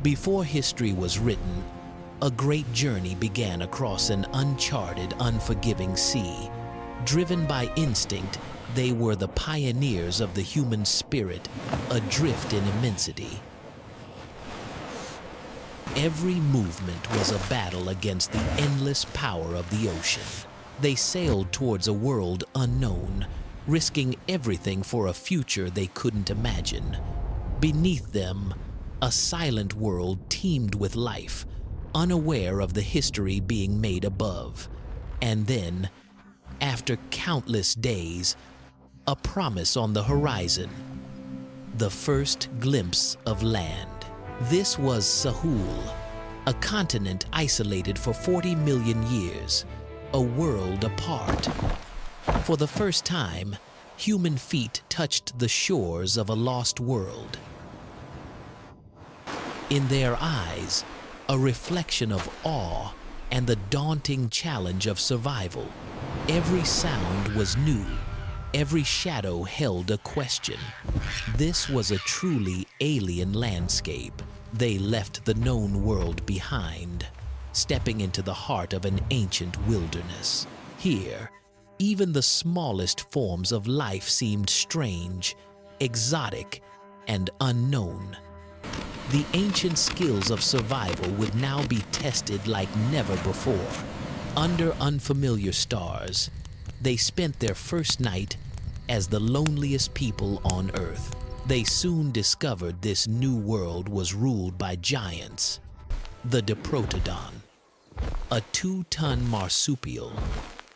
Before history was written, a great journey began across an uncharted, unforgiving sea. Driven by instinct, they were the pioneers of the human spirit, adrift in immensity. Every movement was a battle against the endless power of the ocean. They sailed towards a world unknown, risking everything for a future they couldn't imagine. Beneath them, a silent world teemed with life, unaware of the history being made above. And then, after countless days, a promise on the horizon. The first glimpse of land. This was Sahul, a continent isolated for 40 million years, a world apart. For the first time, human feet touched the shores of a lost world. In their eyes, a reflection of awe and the daunting challenge of survival. Every sound was new. Every shadow held a question. This was a truly alien landscape. They left the known world behind, stepping into the heart of an ancient wilderness. Here, even the smallest forms of life seemed strange, exotic, and unknown. The ancient skills of survival would now be tested like never before. Under unfamiliar stars, they spent their first night as the loneliest people on Earth. They soon discovered this new world was ruled by giants, the Diprotodon, a 2-ton marsupial,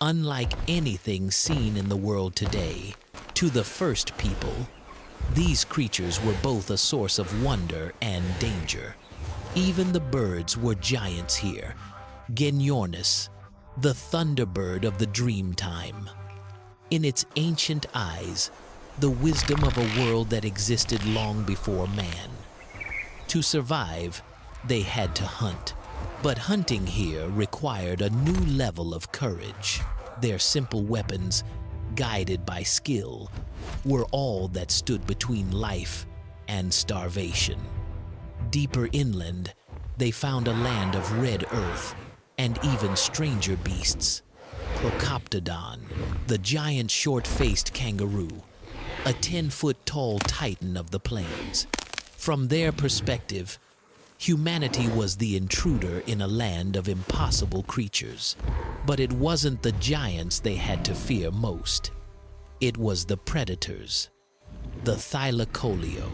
unlike anything seen in the world today. To the first people, these creatures were both a source of wonder and danger. Even the birds were giants here. Genyornis, the thunderbird of the dreamtime. In its ancient eyes, the wisdom of a world that existed long before man. To survive, they had to hunt. But hunting here required a new level of courage. Their simple weapons, guided by skill, were all that stood between life and starvation. Deeper inland, they found a land of red earth and even stranger beasts. Prehistoric, the giant short-faced kangaroo, a 10-foot-tall titan of the plains. From their perspective, humanity was the intruder in a land of impossible creatures. But it wasn't the giants they had to fear most. It was the predators, the thylacoleo,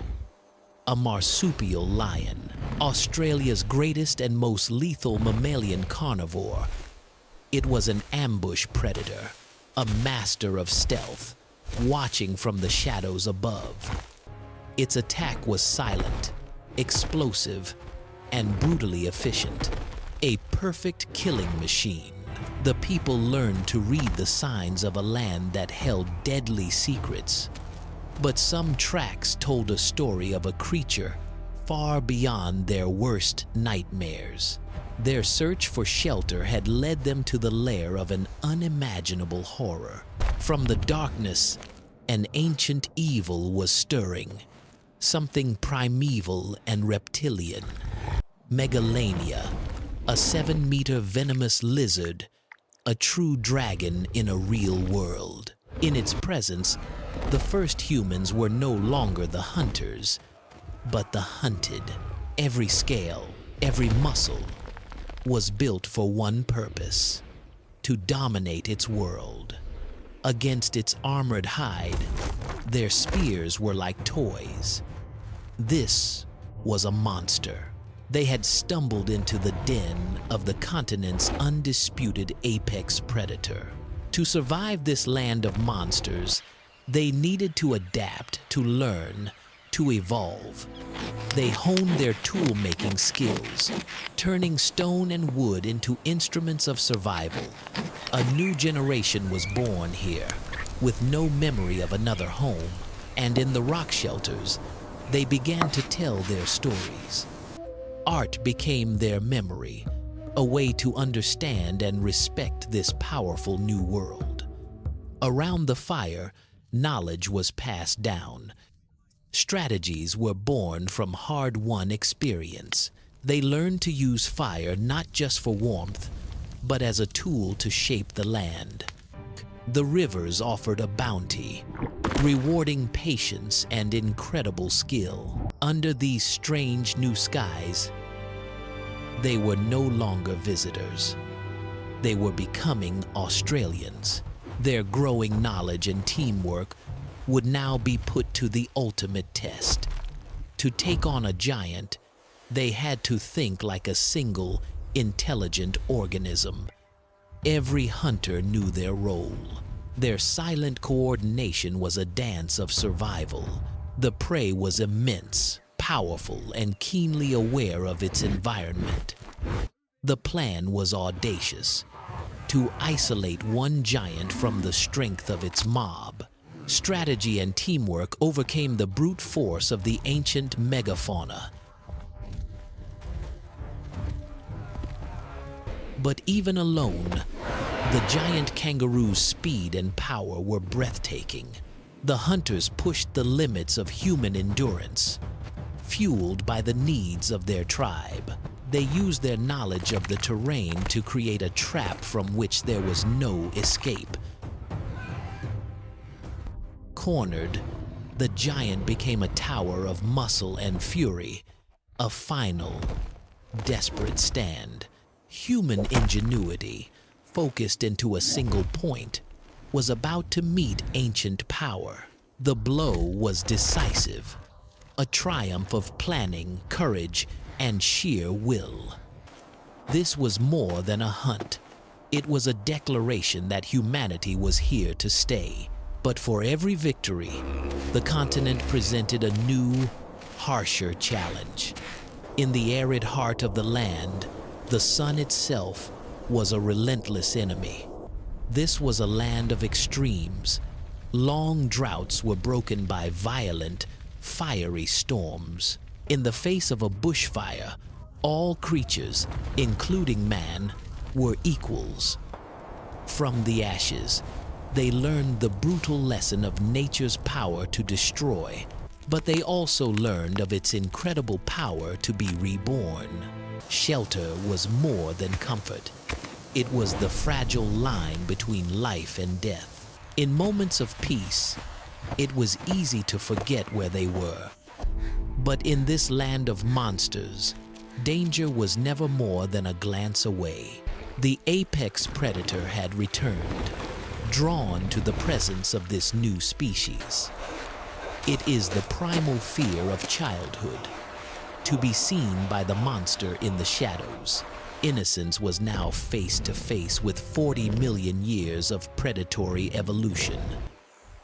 a marsupial lion, Australia's greatest and most lethal mammalian carnivore. It was an ambush predator, a master of stealth, watching from the shadows above. Its attack was silent, explosive, and brutally efficient. A perfect killing machine. The people learned to read the signs of a land that held deadly secrets. But some tracks told a story of a creature far beyond their worst nightmares. Their search for shelter had led them to the lair of an unimaginable horror. From the darkness, an ancient evil was stirring, something primeval and reptilian. Megalania, a 7-meter venomous lizard, a true dragon in a real world. In its presence, the first humans were no longer the hunters, but the hunted. Every scale, every muscle, was built for one purpose: to dominate its world. Against its armored hide, their spears were like toys. This was a monster. They had stumbled into the den of the continent's undisputed apex predator. To survive this land of monsters, they needed to adapt, to learn, to evolve. They honed their tool-making skills, turning stone and wood into instruments of survival. A new generation was born here, with no memory of another home, and in the rock shelters, they began to tell their stories. Art became their memory, a way to understand and respect this powerful new world. Around the fire, knowledge was passed down. Strategies were born from hard-won experience. They learned to use fire not just for warmth, but as a tool to shape the land. The rivers offered a bounty, rewarding patience and incredible skill. Under these strange new skies, they were no longer visitors. They were becoming Australians. Their growing knowledge and teamwork would now be put to the ultimate test. To take on a giant, they had to think like a single, intelligent organism. Every hunter knew their role. Their silent coordination was a dance of survival. The prey was immense, powerful, and keenly aware of its environment. The plan was audacious: to isolate one giant from the strength of its mob. Strategy and teamwork overcame the brute force of the ancient megafauna. But even alone, the giant kangaroo's speed and power were breathtaking. The hunters pushed the limits of human endurance. Fueled by the needs of their tribe, they used their knowledge of the terrain to create a trap from which there was no escape. Cornered, the giant became a tower of muscle and fury, a final, desperate stand. Human ingenuity, focused into a single point, was about to meet ancient power. The blow was decisive, a triumph of planning, courage, and sheer will. This was more than a hunt. It was a declaration that humanity was here to stay. But for every victory, the continent presented a new, harsher challenge. In the arid heart of the land, the sun itself was a relentless enemy. This was a land of extremes. Long droughts were broken by violent, fiery storms. In the face of a bushfire, all creatures, including man, were equals. From the ashes, they learned the brutal lesson of nature's power to destroy, but they also learned of its incredible power to be reborn. Shelter was more than comfort. It was the fragile line between life and death. In moments of peace, it was easy to forget where they were. But in this land of monsters, danger was never more than a glance away. The apex predator had returned, drawn to the presence of this new species. It is the primal fear of childhood, to be seen by the monster in the shadows. Innocence was now face to face with 40 million years of predatory evolution.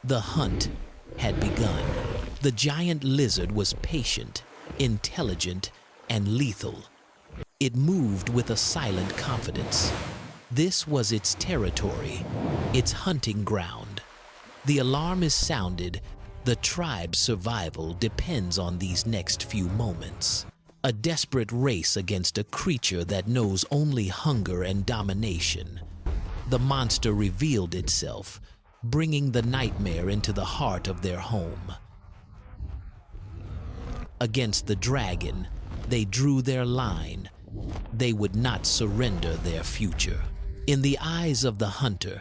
The hunt had begun. The giant lizard was patient, intelligent, and lethal. It moved with a silent confidence. This was its territory, its hunting ground. The alarm is sounded. The tribe's survival depends on these next few moments. A desperate race against a creature that knows only hunger and domination. The monster revealed itself, bringing the nightmare into the heart of their home. Against the dragon, they drew their line. They would not surrender their future. In the eyes of the hunter,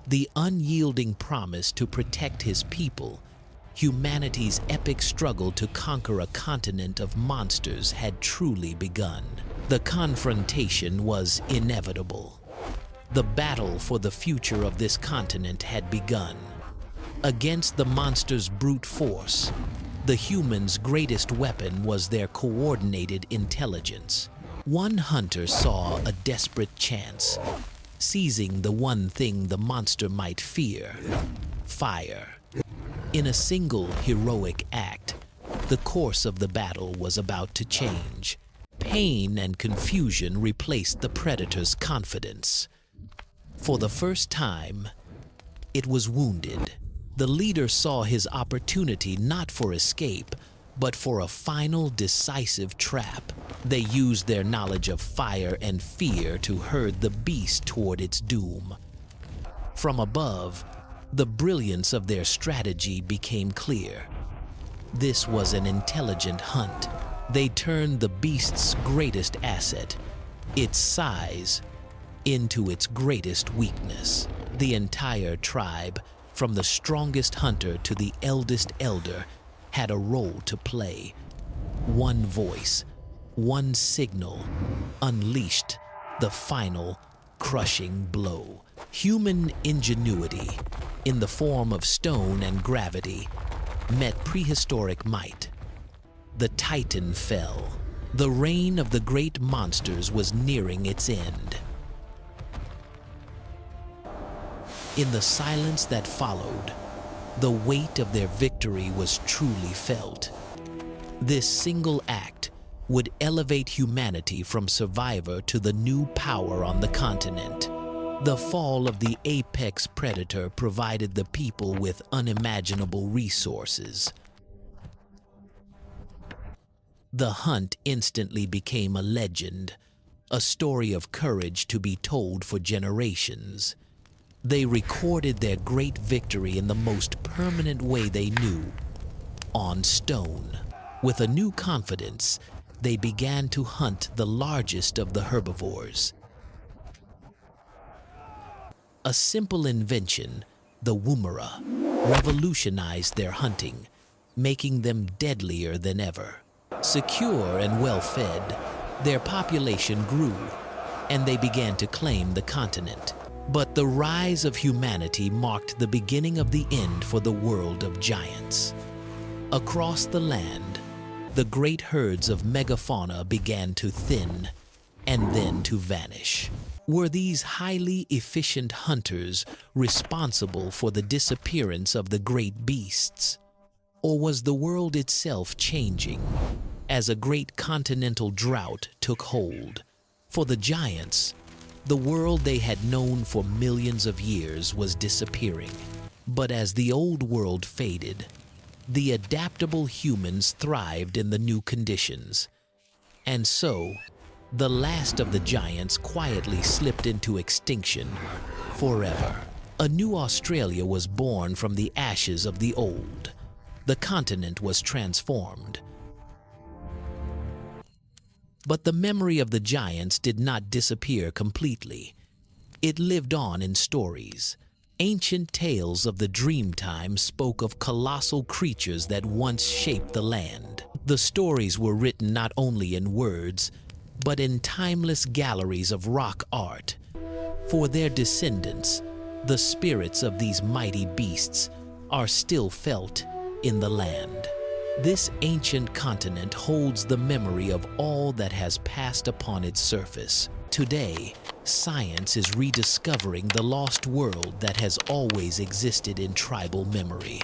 the unyielding promise to protect his people, humanity's epic struggle to conquer a continent of monsters had truly begun. The confrontation was inevitable. The battle for the future of this continent had begun. Against the monster's brute force, the humans' greatest weapon was their coordinated intelligence. One hunter saw a desperate chance, seizing the one thing the monster might fear: fire. In a single heroic act, the course of the battle was about to change. Pain and confusion replaced the predator's confidence. For the first time, it was wounded. The leader saw his opportunity not for escape, but for a final decisive trap. They used their knowledge of fire and fear to herd the beast toward its doom. From above, the brilliance of their strategy became clear. This was an intelligent hunt, They turned the beast's greatest asset, its size, into its greatest weakness. The entire tribe, from the strongest hunter to the eldest elder, had a role to play. One voice, one signal, unleashed the final crushing blow. Human ingenuity, in the form of stone and gravity, met prehistoric might. The Titan fell. The reign of the great monsters was nearing its end. In the silence that followed, the weight of their victory was truly felt. This single act would elevate humanity from survivor to the new power on the continent. The fall of the apex predator provided the people with unimaginable resources. The hunt instantly became a legend, a story of courage to be told for generations. They recorded their great victory in the most permanent way they knew, on stone. With a new confidence, they began to hunt the largest of the herbivores. A simple invention, the woomera, revolutionized their hunting, making them deadlier than ever. Secure and well-fed, their population grew, and they began to claim the continent. But the rise of humanity marked the beginning of the end for the world of giants. Across the land, the great herds of megafauna began to thin and then to vanish. Were these highly efficient hunters responsible for the disappearance of the great beasts? Or was the world itself changing as a great continental drought took hold? For the giants, the world they had known for millions of years was disappearing. But as the old world faded, the adaptable humans thrived in the new conditions. And so, the last of the giants quietly slipped into extinction forever. A new Australia was born from the ashes of the old. The continent was transformed. But the memory of the giants did not disappear completely. It lived on in stories. Ancient tales of the Dreamtime spoke of colossal creatures that once shaped the land. The stories were written not only in words, but in timeless galleries of rock art. For their descendants, the spirits of these mighty beasts are still felt in the land. This ancient continent holds the memory of all that has passed upon its surface. Today, science is rediscovering the lost world that has always existed in tribal memory.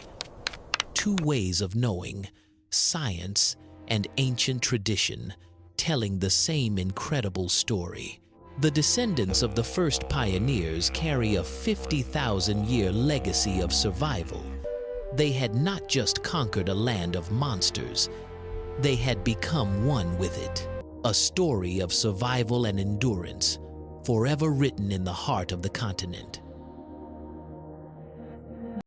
Two ways of knowing, science and ancient tradition, telling the same incredible story. The descendants of the first pioneers carry a 50,000-year legacy of survival. They had not just conquered a land of monsters, they had become one with it. A story of survival and endurance, forever written in the heart of the continent.